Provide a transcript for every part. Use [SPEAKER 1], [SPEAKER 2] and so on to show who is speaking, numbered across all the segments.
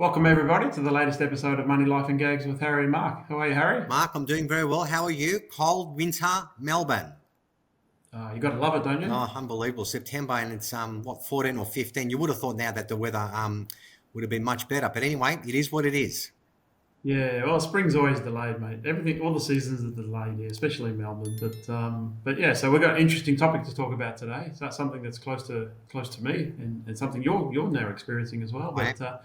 [SPEAKER 1] Welcome everybody to the latest episode of Money, Life and Gags with Harry and Mark. How are you, Harry?
[SPEAKER 2] Mark, I'm doing very well. How are you? Cold winter Melbourne.
[SPEAKER 1] You got to love it, don't you?
[SPEAKER 2] Oh, unbelievable. September and it's 14 or 15. You would have thought now that the weather would have been much better. But anyway, it is what it is.
[SPEAKER 1] Yeah, well, spring's always delayed, mate. Everything, all the seasons are delayed here, especially in Melbourne. But yeah, so we've got an interesting topic to talk about today. So that's something that's close to me, and something you're now experiencing as well.
[SPEAKER 2] I am.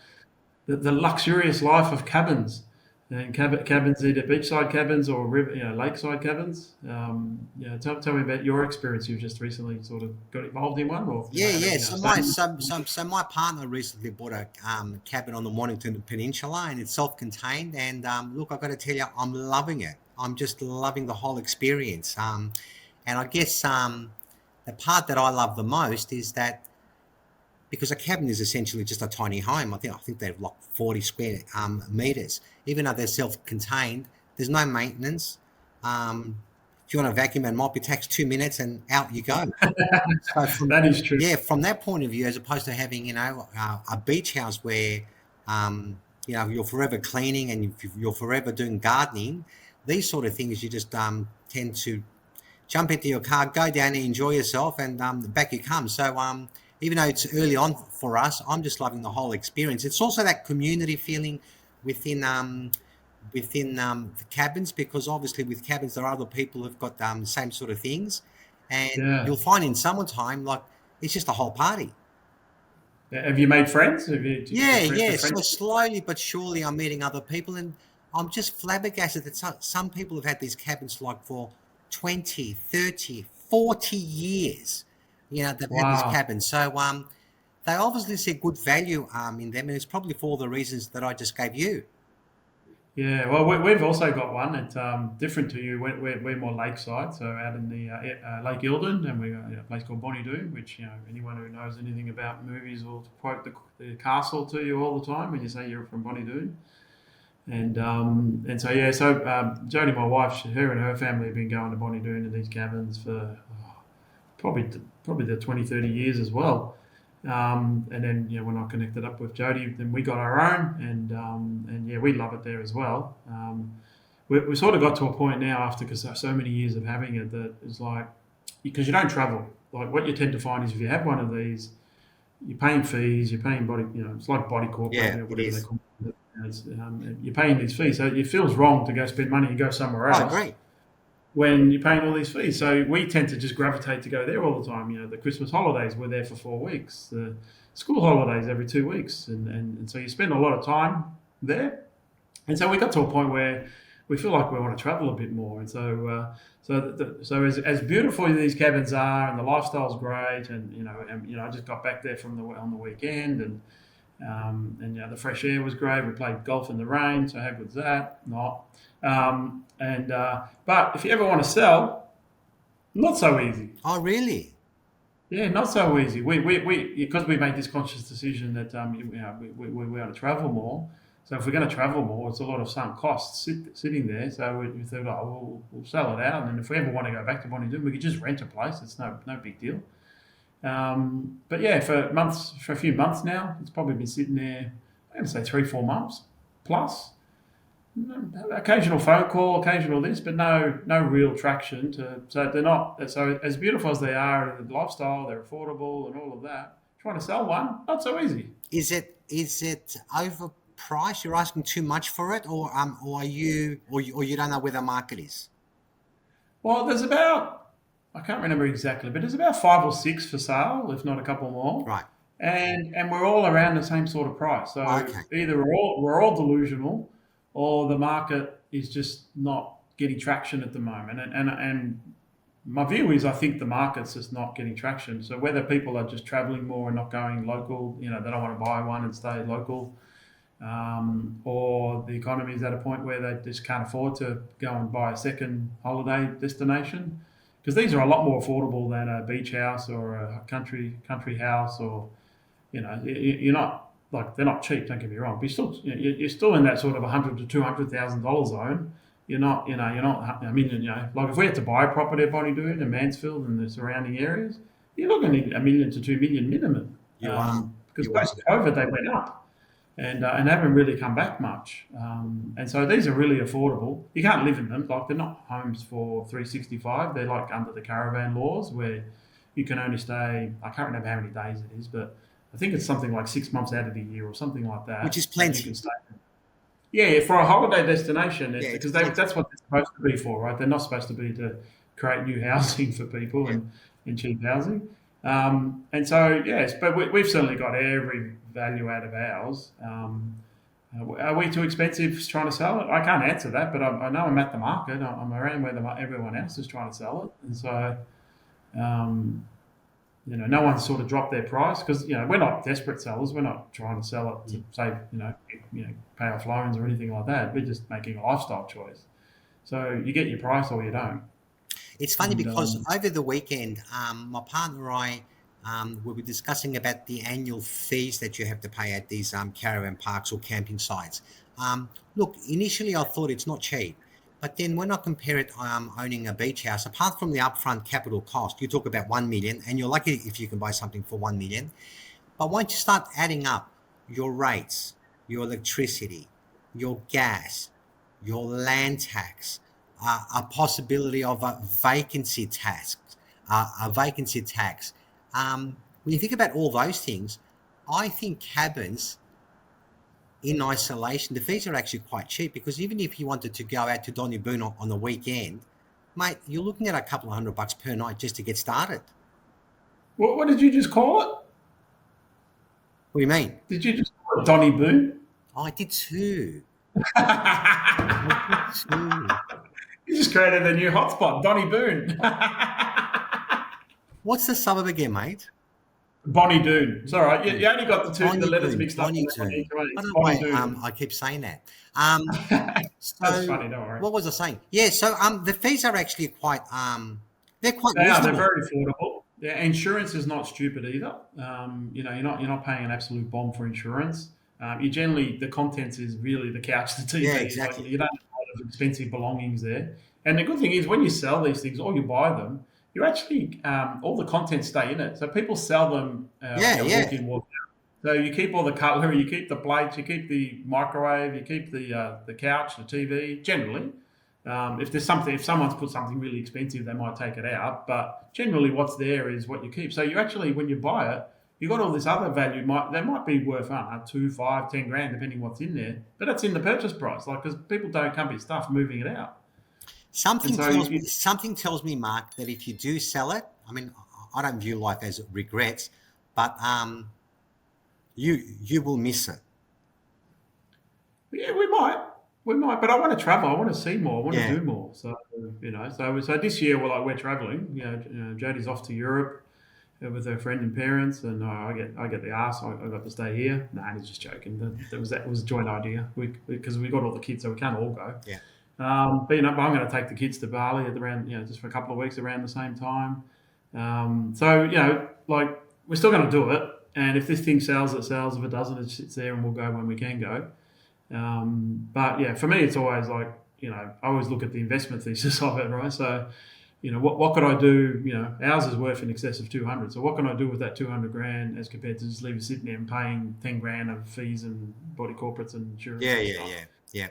[SPEAKER 1] The luxurious life of cabins, and cabins, either beachside cabins or lakeside cabins. Tell me about your experience. You've just recently sort of got involved in one, or
[SPEAKER 2] Yeah. So my
[SPEAKER 1] staying.
[SPEAKER 2] my partner recently bought a cabin on the Mornington Peninsula, and it's self-contained. And look, I've got to tell you, I'm loving it. I'm just loving the whole experience. And I guess the part that I love the most is that because a cabin is essentially just a tiny home. I think they're like 40 square meters. Even though they're self-contained, there's no maintenance. If you want to vacuum and mop, it takes 2 minutes and out you go. So
[SPEAKER 1] That is true.
[SPEAKER 2] from that point of view, as opposed to having a beach house where you're forever cleaning and you're forever doing gardening, these sort of things you just tend to jump into your car, go down and enjoy yourself, and back you come. So even though it's early on for us, I'm just loving the whole experience. It's also that community feeling within the cabins, because obviously with cabins there are other people who've got the same sort of things, and
[SPEAKER 1] Yeah.
[SPEAKER 2] you'll find in summertime like it's just a whole party.
[SPEAKER 1] Have you made friends?
[SPEAKER 2] Yeah,
[SPEAKER 1] The
[SPEAKER 2] yeah. So
[SPEAKER 1] friends?
[SPEAKER 2] slowly but surely I'm meeting other people, and I'm just flabbergasted that some people have had these cabins like for 20, 30, 40 years. They've had these
[SPEAKER 1] Wow.
[SPEAKER 2] cabins. So they obviously see good value in them, and it's probably for all the reasons that I just gave you.
[SPEAKER 1] Yeah, well, we've also got one. It's different to you. We're more lakeside, so out in the Lake Eildon, and we got a place called Bonnie Doon, which anyone who knows anything about movies will quote the castle to you all the time when you say you're from Bonnie Doon. And so yeah, so Jodie, my wife, her and her family have been going to Bonnie Doon to these cabins for probably the 20, 30 years as well. And then when I connected up with Jody, then we got our own, and yeah, we love it there as well. We sort of got to a point now after because so many years of having it that it's like because you don't travel. Like what you tend to find is if you have one of these, you're paying fees, you're paying body, it's like body corporate,
[SPEAKER 2] Yeah, it
[SPEAKER 1] whatever they
[SPEAKER 2] is.
[SPEAKER 1] call it. You're paying these fees, so it feels wrong to go spend money and go somewhere
[SPEAKER 2] I
[SPEAKER 1] else
[SPEAKER 2] agree.
[SPEAKER 1] when you're paying all these fees. So we tend to just gravitate to go there all the time. The Christmas holidays, we're there for 4 weeks. The school holidays every 2 weeks, and so you spend a lot of time there. And so we got to a point where we feel like we want to travel a bit more. And so as beautiful as these cabins are, and the lifestyle's great, and I just got back there from the on the weekend, and the fresh air was great. We played golf in the rain, so how good's that? Not. But if you ever want to sell, not so easy.
[SPEAKER 2] Oh, really?
[SPEAKER 1] Yeah, not so easy. We because we made this conscious decision that we want to travel more. So if we're going to travel more, it's a lot of sunk costs sitting there. So we thought, oh, we'll sell it out, and then if we ever want to go back to Bonnie Doon, we could just rent a place. It's no big deal. But yeah, for a few months now, it's probably been sitting there. I'm going to say 3, 4 months plus. Occasional phone call, occasional this, but no real traction to. So they're not so as beautiful as they are in the lifestyle. They're affordable and all of that. Trying to sell one, not so easy.
[SPEAKER 2] Is it overpriced? You're asking too much for it, or you don't know where the market is?
[SPEAKER 1] Well, there's about I can't remember exactly, but there's about 5 or 6 for sale, if not a couple more,
[SPEAKER 2] Right.
[SPEAKER 1] and we're all around the same sort of price. So
[SPEAKER 2] Okay.
[SPEAKER 1] either we're all delusional, or the market is just not getting traction at the moment. And my view is I think the market's just not getting traction. So whether people are just traveling more and not going local, they don't want to buy one and stay local, or the economy is at a point where they just can't afford to go and buy a second holiday destination because these are a lot more affordable than a beach house or a country house or you're not like they're not cheap. Don't get me wrong, but you're still in that sort of 100 to 200,000 dollar zone. You're not. I mean, like if we had to buy a property at Bonnie Doon and Mansfield and the surrounding areas, you're looking at 1 million to 2 million minimum.
[SPEAKER 2] You are.
[SPEAKER 1] Because
[SPEAKER 2] You are.
[SPEAKER 1] post COVID they went up. and haven't really come back much. And so these are really affordable. You can't live in them, like they're not homes for 365. They're like under the caravan laws where you can only stay. I can't remember how many days it is, but I think it's something like 6 months out of the year or something like
[SPEAKER 2] which
[SPEAKER 1] that
[SPEAKER 2] is
[SPEAKER 1] that you can
[SPEAKER 2] plenty.
[SPEAKER 1] stay. Yeah, for a holiday destination,
[SPEAKER 2] Yeah,
[SPEAKER 1] it's
[SPEAKER 2] it's
[SPEAKER 1] because
[SPEAKER 2] plenty.
[SPEAKER 1] that's what they're supposed to be for, right? They're not supposed to be to create new housing for people
[SPEAKER 2] Yeah.
[SPEAKER 1] and cheap housing. And so, yes, but we've certainly got every value out of ours. Are we too expensive trying to sell it? I can't answer that, but I know I'm at the market. I'm around where everyone else is trying to sell it. And so, um, no one's sort of dropped their price because we're not desperate sellers. We're not trying to sell it to save, pay off loans or anything like that. We're just making a lifestyle choice. So you get your price or you don't.
[SPEAKER 2] It's funny
[SPEAKER 1] And
[SPEAKER 2] because over the weekend, my partner and I, we were discussing about the annual fees that you have to pay at these caravan parks or camping sites. Look, initially I thought it's not cheap, but then when I compare it owning a beach house, apart from the upfront capital cost, you talk about 1 million, and you're lucky if you can buy something for 1 million. But once you start adding up your rates, your electricity, your gas, your land tax, a possibility of a vacancy tax. When you think about all those things, I think cabins in isolation, the fees are actually quite cheap because even if you wanted to go out to Bonnie Doon on the weekend, mate, you're looking at a couple of $100 per night just to get started.
[SPEAKER 1] what did you just call it?
[SPEAKER 2] What do you mean?
[SPEAKER 1] Did you just call it Donny Boone?
[SPEAKER 2] Oh, I did too. I did
[SPEAKER 1] You
[SPEAKER 2] too.
[SPEAKER 1] just created a new hotspot, Donny Boone.
[SPEAKER 2] What's the suburb again, mate?
[SPEAKER 1] Bonnie Doon. It's all right. You only got the
[SPEAKER 2] Bonnie
[SPEAKER 1] letters
[SPEAKER 2] Doon,
[SPEAKER 1] mixed up on
[SPEAKER 2] Bonnie
[SPEAKER 1] each
[SPEAKER 2] Doon.
[SPEAKER 1] one.
[SPEAKER 2] I
[SPEAKER 1] It's
[SPEAKER 2] don't know
[SPEAKER 1] Bonnie
[SPEAKER 2] why
[SPEAKER 1] Doon.
[SPEAKER 2] I keep saying that. Um,
[SPEAKER 1] That's
[SPEAKER 2] so
[SPEAKER 1] funny. Don't worry.
[SPEAKER 2] what was I saying? Yeah, so the fees are actually quite they're quite
[SPEAKER 1] They are. They're
[SPEAKER 2] reasonable.
[SPEAKER 1] very affordable. Yeah, insurance is not stupid either. You're not paying an absolute bomb for insurance. You generally the contents is really the couch, the
[SPEAKER 2] Yeah,
[SPEAKER 1] TV. Like
[SPEAKER 2] exactly.
[SPEAKER 1] you don't have a lot of expensive belongings there. And the good thing is when you sell these things or you buy them, you actually all the contents stay in it. So people sell them,
[SPEAKER 2] Yeah,
[SPEAKER 1] walk
[SPEAKER 2] yeah.
[SPEAKER 1] in, walk out. So you keep all the cutlery, you keep the plates, you keep the microwave, you keep the couch, the TV. Generally, if someone's put something really expensive, they might take it out. But generally, what's there is what you keep. So you actually, when you buy it, you got all this other value. They might be worth, I don't know, 2, 5, 10 grand, depending what's in there. But that's in the purchase price, like because people don't come with stuff moving it out, and
[SPEAKER 2] Something
[SPEAKER 1] so
[SPEAKER 2] tells me something tells me, Mark, that if you do sell it, I mean, I don't view life as regrets, but you will miss it.
[SPEAKER 1] yeah, we might. But I want to travel. I want to see more. I want to
[SPEAKER 2] Yeah,
[SPEAKER 1] do more. So so this year we're traveling. Jodie's off to Europe with her friend and parents, and I get the ass. I got to stay here. Nah, he's just joking. That was a joint idea. Because we got all the kids, so we can't all go.
[SPEAKER 2] yeah.
[SPEAKER 1] But I'm going to take the kids to Bali at around just for a couple of weeks around the same time. So like we're still going to do it. And if this thing sells, it sells. If it doesn't, it sits there, and we'll go when we can go. But yeah, for me, it's always like I always look at the investment thesis of it, right? So what could I do? Ours is worth in excess of 200. So what can I do with that 200 grand as compared to just leave it sitting there and paying 10 grand of fees and body corporates and insurance
[SPEAKER 2] Yeah,
[SPEAKER 1] and
[SPEAKER 2] yeah,
[SPEAKER 1] stuff.
[SPEAKER 2] yeah, yeah.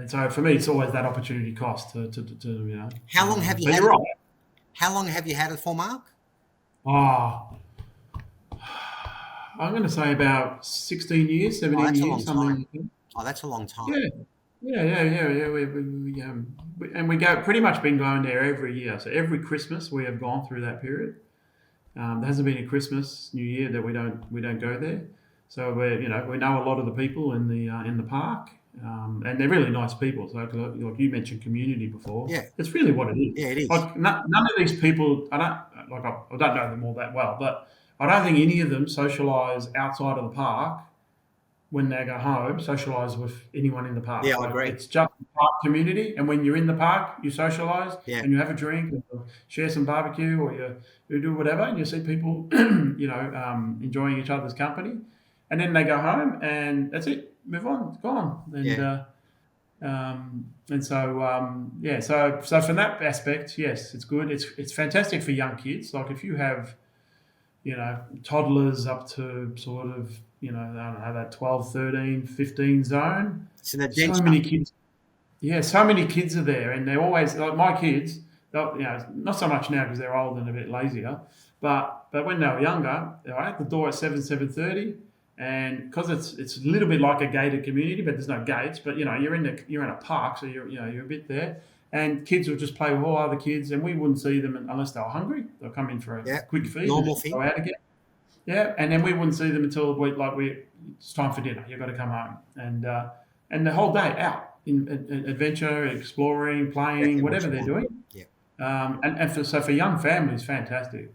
[SPEAKER 1] And so for me, it's always that opportunity cost
[SPEAKER 2] How long have you
[SPEAKER 1] But
[SPEAKER 2] had
[SPEAKER 1] you're
[SPEAKER 2] it?
[SPEAKER 1] right.
[SPEAKER 2] How long have you had it for, Mark?
[SPEAKER 1] Oh, I'm going to say about 16 years,
[SPEAKER 2] Oh,
[SPEAKER 1] 17
[SPEAKER 2] that's a
[SPEAKER 1] years,
[SPEAKER 2] long
[SPEAKER 1] something
[SPEAKER 2] time.
[SPEAKER 1] like that.
[SPEAKER 2] Oh, that's a long time.
[SPEAKER 1] Yeah, yeah. And we go pretty much been going there every year. So every Christmas we have gone through that period. There hasn't been a Christmas, New Year that we don't go there. So we know a lot of the people in the park, and they're really nice people. So like you mentioned community before,
[SPEAKER 2] Yeah,
[SPEAKER 1] it's really what it is.
[SPEAKER 2] yeah, it is.
[SPEAKER 1] Like none of these people, I don't know them all that well, but I don't think any of them socialise outside of the park when they go home, socialise with anyone in the
[SPEAKER 2] Yeah,
[SPEAKER 1] park.
[SPEAKER 2] I
[SPEAKER 1] Like
[SPEAKER 2] agree.
[SPEAKER 1] it's just a park community, and when you're in the park, you socialise
[SPEAKER 2] Yeah,
[SPEAKER 1] and you have a drink, and you share some barbecue, or you do whatever, and you see people, enjoying each other's company, and then they go home, and that's it. Move on, it's gone,
[SPEAKER 2] yeah.
[SPEAKER 1] and so yeah, so from that aspect, yes, it's good. It's fantastic for young kids. Like if you have toddlers up to sort of I don't know, that 12, 13, 15 zone.
[SPEAKER 2] It's an
[SPEAKER 1] So
[SPEAKER 2] adventure.
[SPEAKER 1] many kids. Yeah, so many kids are there, and they're always like my kids. Not so much now because they're old and a bit lazier, but when they were younger, they were at the door at 7:30, and because it's a little bit like a gated community, but there's no gates. But you're in a park, so you're a bit there, and kids would just play with all other kids, and we wouldn't see them unless they were hungry. They'll come in for a
[SPEAKER 2] Yeah,
[SPEAKER 1] quick feed and
[SPEAKER 2] normal
[SPEAKER 1] then
[SPEAKER 2] thing.
[SPEAKER 1] go out again. Yeah, and then we wouldn't see them until it's time for dinner. You've got to come home, and the whole day out in adventure, exploring, playing,
[SPEAKER 2] Exactly what
[SPEAKER 1] whatever
[SPEAKER 2] you
[SPEAKER 1] they're
[SPEAKER 2] want.
[SPEAKER 1] doing.
[SPEAKER 2] Yeah.
[SPEAKER 1] So for young families, fantastic.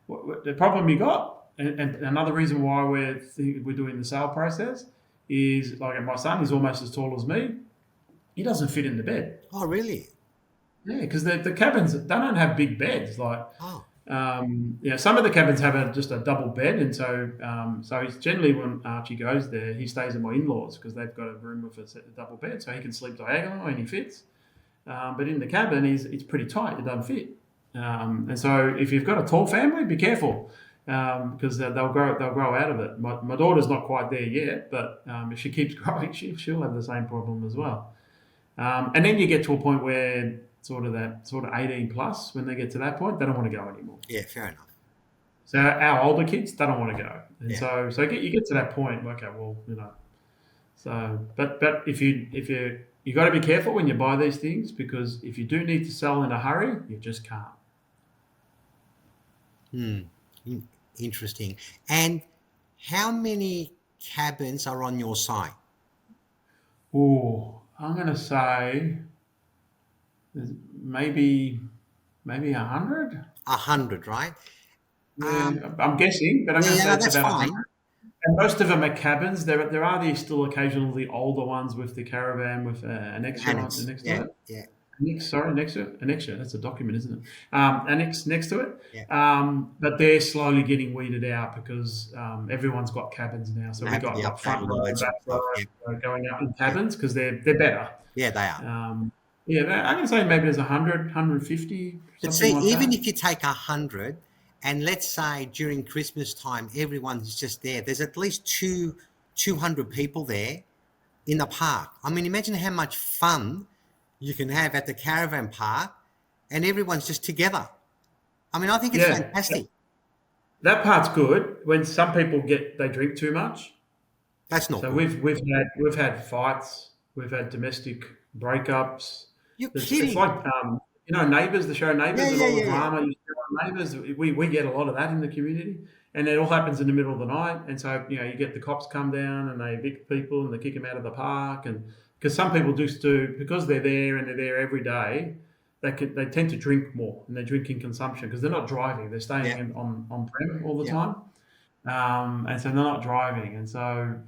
[SPEAKER 1] The problem you got, and another reason why we're doing the sale process is like my son is almost as tall as me. He doesn't fit in the bed.
[SPEAKER 2] Oh, really?
[SPEAKER 1] Yeah, because the cabins they don't have big beds like.
[SPEAKER 2] Oh,
[SPEAKER 1] Some of the cabins have just a double bed, and so he's generally when Archie goes there, he stays at my in-laws because they've got a room with a double bed, so he can sleep diagonal and he fits. But in the cabin, it's pretty tight; it doesn't fit. And so if you've got a tall family, be careful because they'll grow out of it. My daughter's not quite there yet, but if she keeps growing, she'll have the same problem as well. And then you get to a point where sort of 18 plus, when they get to that point, they don't want to go anymore.
[SPEAKER 2] yeah, fair enough.
[SPEAKER 1] So our older kids, they don't want to go, and
[SPEAKER 2] Yeah.
[SPEAKER 1] you get to that point. Okay, well, but you got to be careful when you buy these things because if you do need to sell in a hurry, you just can't.
[SPEAKER 2] Hmm. In- Interesting. And how many cabins are on your site?
[SPEAKER 1] Oh, I'm gonna say there's maybe 100.
[SPEAKER 2] 100, right? Um,
[SPEAKER 1] Yeah, I'm guessing, but I'm
[SPEAKER 2] yeah,
[SPEAKER 1] gonna
[SPEAKER 2] yeah,
[SPEAKER 1] say
[SPEAKER 2] no,
[SPEAKER 1] it's
[SPEAKER 2] that's
[SPEAKER 1] about
[SPEAKER 2] fine.
[SPEAKER 1] 100. And most of them are cabins. There are these still occasionally older ones with the caravan with an extra on
[SPEAKER 2] Annex.
[SPEAKER 1] next to
[SPEAKER 2] Yeah,
[SPEAKER 1] it.
[SPEAKER 2] yeah,
[SPEAKER 1] Next to it. An extra. That's a document, isn't it? Annex next to it.
[SPEAKER 2] yeah.
[SPEAKER 1] But they're slowly getting weeded out because everyone's got cabins now.
[SPEAKER 2] And
[SPEAKER 1] So
[SPEAKER 2] they
[SPEAKER 1] we
[SPEAKER 2] have to
[SPEAKER 1] got
[SPEAKER 2] be
[SPEAKER 1] like
[SPEAKER 2] updated
[SPEAKER 1] front
[SPEAKER 2] and all
[SPEAKER 1] row,
[SPEAKER 2] that
[SPEAKER 1] back
[SPEAKER 2] sort of
[SPEAKER 1] row
[SPEAKER 2] stuff. Yeah,
[SPEAKER 1] going up in
[SPEAKER 2] yeah,
[SPEAKER 1] cabins because they're better.
[SPEAKER 2] yeah, they are.
[SPEAKER 1] Um, yeah, I'm going to say maybe there's 100, 150,
[SPEAKER 2] But
[SPEAKER 1] something
[SPEAKER 2] see,
[SPEAKER 1] like
[SPEAKER 2] even
[SPEAKER 1] that.
[SPEAKER 2] if you take 100, and let's say during Christmas time, everyone's just there. There's at least 200 people there in the park. I mean, imagine how much fun you can have at the caravan park, and everyone's just together. I mean, I think it's
[SPEAKER 1] Yeah,
[SPEAKER 2] fantastic.
[SPEAKER 1] that part's good. When some people they drink too much.
[SPEAKER 2] That's not
[SPEAKER 1] So
[SPEAKER 2] good.
[SPEAKER 1] we've had fights, we've had domestic breakups.
[SPEAKER 2] You're
[SPEAKER 1] It's
[SPEAKER 2] kidding.
[SPEAKER 1] like Neighbours, the show
[SPEAKER 2] Yeah,
[SPEAKER 1] Neighbours, and
[SPEAKER 2] yeah,
[SPEAKER 1] all the
[SPEAKER 2] yeah, yeah.
[SPEAKER 1] drama you see on Neighbours. We get a lot of that in the community, and it all happens in the middle of the night. And so you get the cops come down and they evict people and they kick them out of the park, and because some people just do because they're there and they're there every day. They tend to drink more and they're drinking consumption because they're not driving; they're staying
[SPEAKER 2] Yeah,
[SPEAKER 1] on prem all the
[SPEAKER 2] yeah.
[SPEAKER 1] time. And so they're not driving, and so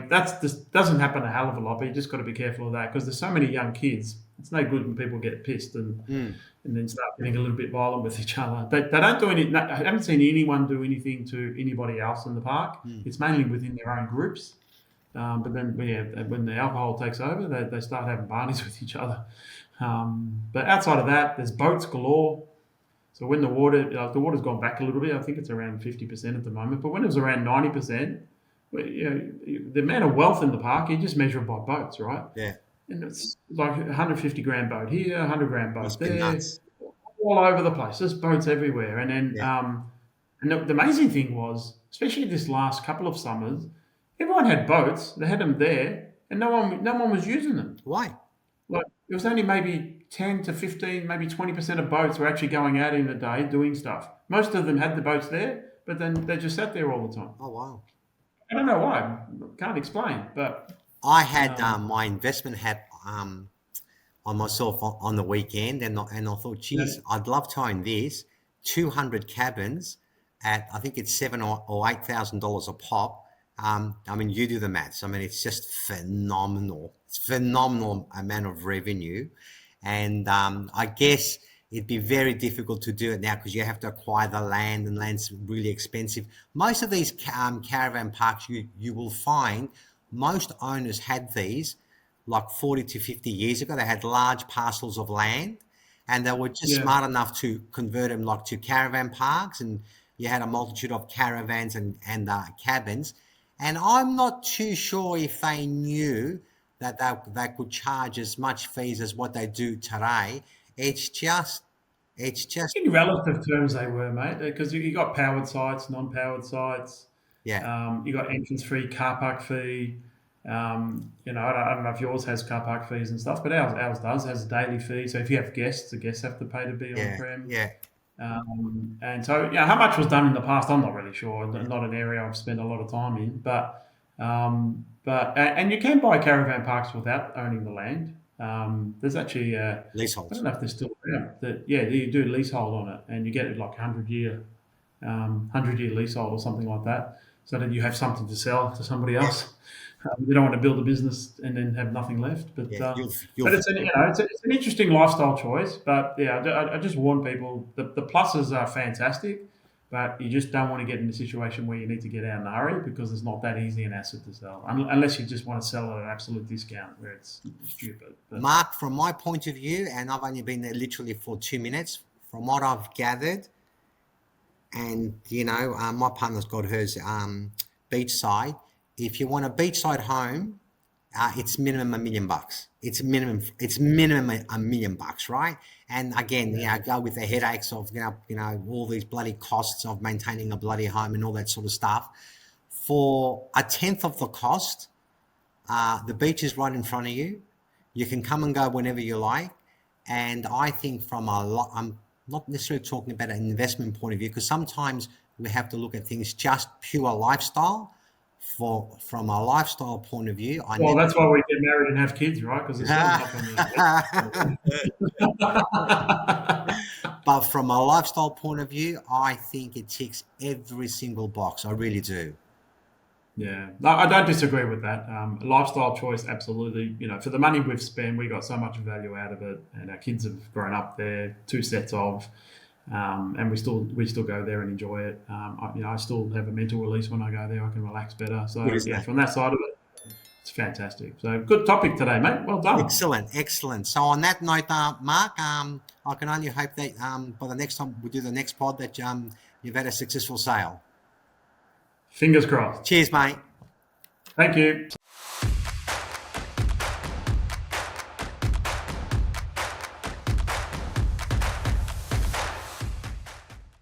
[SPEAKER 1] that's just doesn't happen a hell of a lot. But you just got to be careful of that because there's so many young kids. It's no good when people get pissed
[SPEAKER 2] Mm,
[SPEAKER 1] and then start getting a little bit violent with each other. They don't do any. I haven't seen anyone do anything to anybody else in the park.
[SPEAKER 2] mm.
[SPEAKER 1] It's mainly within their own groups. But then when the alcohol takes over, they start having parties with each other. But outside of that, there's boats galore. So when the water's gone back a little bit. I think it's around 50% at the moment. But when it was around 90%, the amount of wealth in the park, you just measure it by boats, right?
[SPEAKER 2] Yeah,
[SPEAKER 1] And it's like 150 grand boat here, 100 grand boat
[SPEAKER 2] must be
[SPEAKER 1] there,
[SPEAKER 2] nuts.
[SPEAKER 1] all over the place. There's boats everywhere. And then,
[SPEAKER 2] Yeah.
[SPEAKER 1] and the amazing thing was, especially this last couple of summers, everyone had boats. They had them there, and no one was using them.
[SPEAKER 2] Why?
[SPEAKER 1] Like it was only maybe 10 to 15, maybe 20% of boats were actually going out in the day doing stuff. Most of them had the boats there, but then they just sat there all the time.
[SPEAKER 2] Oh, wow.
[SPEAKER 1] I don't know why. Can't explain. But
[SPEAKER 2] I had
[SPEAKER 1] um,
[SPEAKER 2] my investment hat on myself on the weekend, and I thought,
[SPEAKER 1] yeah,
[SPEAKER 2] geez, I'd love to own this 200 cabins at I think it's $7,000 or $8,000 a pop. I mean, you do the maths. I mean, it's just phenomenal. It's phenomenal amount of revenue, and I guess it'd be very difficult to do it now because you have to acquire the land, and land's really expensive. Most of these caravan parks, you will find most owners had these like 40 to 50 years ago. They had large parcels of land, and they were just
[SPEAKER 1] yeah,
[SPEAKER 2] smart enough to convert them like to caravan parks, and you had a multitude of caravans and cabins. And I'm not too sure if they knew that they could charge as much fees as what they do today. It's just, it's just,
[SPEAKER 1] In relative terms, they were, mate, because you got powered sites, non-powered sites.
[SPEAKER 2] yeah,
[SPEAKER 1] You got entrance fee, car park fee. I don't know if yours has car park fees and stuff, but ours does has a daily fee. So if you have guests, the guests have to pay to be on
[SPEAKER 2] yeah,
[SPEAKER 1] prem.
[SPEAKER 2] yeah,
[SPEAKER 1] And so, how much was done in the past, I'm not really sure. Not an area I've spent a lot of time in, and you can buy caravan parks without owning the land. There's actually, I don't
[SPEAKER 2] leaseholds.
[SPEAKER 1] know if they're still around. Yeah, you do leasehold on it, and you get it like 100-year leasehold or something like that, so that you have something to sell to somebody
[SPEAKER 2] Yeah,
[SPEAKER 1] else. You don't want to build a business and then have nothing left.
[SPEAKER 2] yeah,
[SPEAKER 1] But it's an interesting lifestyle choice. But yeah, I just warn people the pluses are fantastic, but you just don't want to get in a situation where you need to get out in a hurry because it's not that easy an asset to sell unless you just want to sell at an absolute discount where it's stupid. But
[SPEAKER 2] Mark, from my point of view, and I've only been there literally for 2 minutes, from what I've gathered, and my partner's got hers beachside. If you want a beachside home, it's minimum $1 million. It's minimum $1 million, right? And again,
[SPEAKER 1] yeah,
[SPEAKER 2] go with the headaches of all these bloody costs of maintaining a bloody home and all that sort of stuff. For a tenth of the cost, the beach is right in front of you. You can come and go whenever you like. And I think I'm not necessarily talking about an investment point of view, because sometimes we have to look at things just pure lifestyle. From a lifestyle point of view, I
[SPEAKER 1] well,
[SPEAKER 2] never.
[SPEAKER 1] that's why we get married and have kids, right? Because there's still enough on the.
[SPEAKER 2] But from a lifestyle point of view, I think it ticks every single box. I really do.
[SPEAKER 1] Yeah, no, I don't disagree with that. Lifestyle choice, absolutely. For the money we've spent, we got so much value out of it, and our kids have grown up there, two sets of, and we still go there and enjoy it. I still have a mental release when I go there. I can relax better. So
[SPEAKER 2] Good, isn't
[SPEAKER 1] yeah,
[SPEAKER 2] it?
[SPEAKER 1] from that side of it, it's fantastic. So good topic today, mate. Well done.
[SPEAKER 2] Excellent, excellent. So on that note, Mark, I can only hope that by the next time we do the next pod that you've had a successful sale.
[SPEAKER 1] Fingers crossed.
[SPEAKER 2] Cheers, mate.
[SPEAKER 1] Thank you.